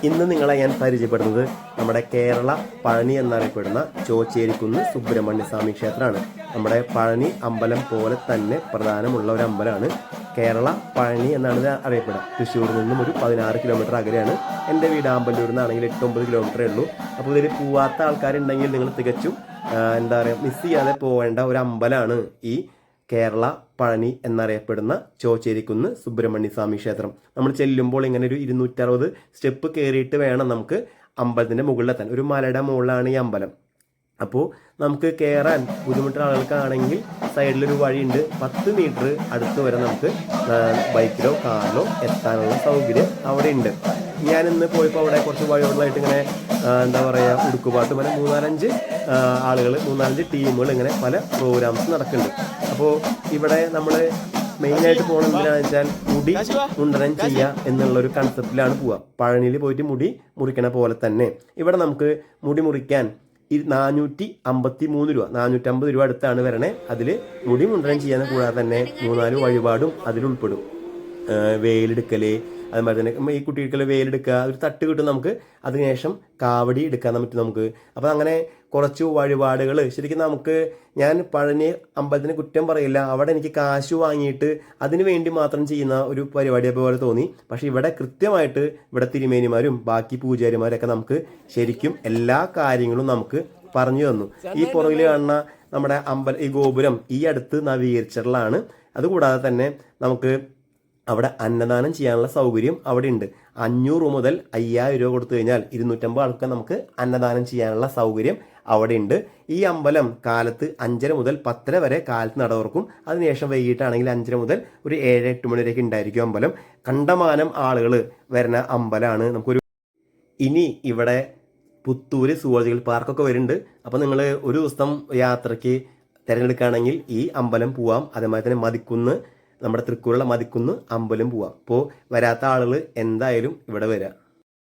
ഇന്ന് നിങ്ങളെ ഞാൻ പരിചയപ്പെടുന്നത് നമ്മുടെ കേരള പഴനി എന്നറിയപ്പെടുന്ന ചോച്ചേരിക്കുന്ന് സുബ്രഹ്മണ്യ സ്വാമി ക്ഷേത്രമാണ്. നമ്മുടെ പഴനി അമ്പലം പോലെ തന്നെ പ്രധാനമുള്ള ഒരു അമ്പലമാണ് കേരള പഴനി എന്നാണ് ഇത് അറിയപ്പെടുക. തൃശ്ശൂരിൽ നിന്നും ഒരു 16 കിലോമീറ്റർ അകലെയാണ്. എൻ്റെ വീട് ആമ്പല്ലൂരിൽ നിന്നാണെങ്കിൽ 8-9 കിലോമീറ്ററേ ഉള്ളൂ. അപ്പോൾ ഇതിൽ പോവാത്ത ആൾക്കാരുണ്ടെങ്കിൽ നിങ്ങൾ തികച്ചും എന്താ പറയുക മിസ് ചെയ്യാതെ പോവേണ്ട ഒരു അമ്പലമാണ് ഈ കേരള പഴനി എന്നറിയപ്പെടുന്ന ചോച്ചേരിക്കുന്ന് സുബ്രഹ്മണ്യ സ്വാമി ക്ഷേത്രം. നമ്മൾ ചെല്ലുമ്പോൾ ഇങ്ങനെ ഒരു 260 സ്റ്റെപ്പ് കയറിയിട്ട് വേണം നമുക്ക് അമ്പലത്തിൻ്റെ മുകളിലെത്താൻ. ഒരു മലയുടെ മുകളിലാണ് ഈ അമ്പലം. അപ്പോൾ നമുക്ക് കയറാൻ ബുദ്ധിമുട്ടുള്ള ആളുകൾക്കാണെങ്കിൽ സൈഡിലൊരു വഴിയുണ്ട്. 10 മീറ്റർ അടുത്ത് വരെ നമുക്ക് ബൈക്കിലോ കാറിലോ എത്താനുള്ള സൗകര്യം അവിടെ ഉണ്ട്. ഞാനിന്ന് പോയപ്പോൾ അവിടെ കുറച്ച് വഴികളിലായിട്ട് ഇങ്ങനെ എന്താ പറയുക ഉടുക്കുപാട്ട് പോലെ 3-4 ആളുകൾ 3-4 ടീമുകൾ ഇങ്ങനെ പല പ്രോഗ്രാംസ് നടക്കുന്നുണ്ട്. അപ്പോൾ ഇവിടെ നമ്മൾ മെയിനായിട്ട് പോകണം എന്തിനാണെന്ന് വെച്ചാൽ മുടി മുണ്ടനം ചെയ്യുക എന്നുള്ളൊരു കൺസെപ്റ്റിലാണ് പോവുക. പഴനിയിൽ പോയിട്ട് മുടി മുറിക്കണ പോലെ തന്നെ ഇവിടെ നമുക്ക് മുടി മുറിക്കാൻ 453 രൂപ 450 രൂപ അടുത്താണ് വരണേ. അതിൽ മുടി മുണ്ടനം ചെയ്യാൻ കൂടാതെ തന്നെ 3-4 വഴിപാടും അതിലുൾപ്പെടും. വെയിലെടുക്കൽ, അതുപോലെ തന്നെ ഈ കുട്ടികൾക്ക് വെയിലെടുക്കുക, ഒരു തട്ട് കിട്ടും നമുക്ക്. അതിനുശേഷം കാവടി എടുക്കാൻ പറ്റും നമുക്ക്. അപ്പോൾ അങ്ങനെ കുറച്ച് വഴിപാടുകൾ ശരിക്കും നമുക്ക്, ഞാൻ പഴനി അമ്പലത്തിന് കുറ്റം പറയില്ല, അവിടെ എനിക്ക് കാശ് വാങ്ങിയിട്ട് അതിന് വേണ്ടി മാത്രം ചെയ്യുന്ന ഒരു പരിപാടിയെ പോലെ തോന്നി. പക്ഷേ ഇവിടെ കൃത്യമായിട്ട് ഇവിടെ തിരുമേനിമാരും ബാക്കി പൂജാരിമാരൊക്കെ നമുക്ക് ശരിക്കും എല്ലാ കാര്യങ്ങളും നമുക്ക് പറഞ്ഞു തന്നു. ഈ പുറകിൽ കാണുന്ന നമ്മുടെ ഈ ഗോപുരം ഈ അടുത്ത് നവീകരിച്ചിട്ടുള്ളതാണ്. അതുകൂടാതെ തന്നെ നമുക്ക് അവിടെ അന്നദാനം ചെയ്യാനുള്ള സൗകര്യം അവിടെ ഉണ്ട്. 500 മുതൽ 5000 രൂപ കൊടുത്തു കഴിഞ്ഞാൽ 250 ആൾക്ക് നമുക്ക് അന്നദാനം ചെയ്യാനുള്ള സൗകര്യം അവിടെ ഉണ്ട്. ഈ അമ്പലം കാലത്ത് 5:30 മുതൽ 10:30 വരെ കാലത്ത് നട തുറക്കും. അതിനുശേഷം വൈകിട്ടാണെങ്കിൽ 5:30 മുതൽ ഒരു 7-8 മണി വരെയൊക്കെ ഉണ്ടായിരിക്കും അമ്പലം. കണ്ടമാനം ആളുകൾ വരുന്ന അമ്പലമാണ്. ഇനി ഇവിടെ പുത്തൂര് സുവോളജിക്കൽ പാർക്കൊക്കെ വരുന്നുണ്ട്. അപ്പോൾ നിങ്ങൾ ഒരു ദിവസം യാത്രയ്ക്ക് തിരഞ്ഞെടുക്കുകയാണെങ്കിൽ ഈ അമ്പലം പോവാം. അതേമാതിരി തന്നെ മതിക്കുന്ന്, നമ്മുടെ തൃക്കൂരുള്ള മതിക്കുന്ന് അമ്പലം പോവാം. അപ്പോൾ വരാത്ത ആളുകൾ എന്തായാലും ഇവിടെ വരിക.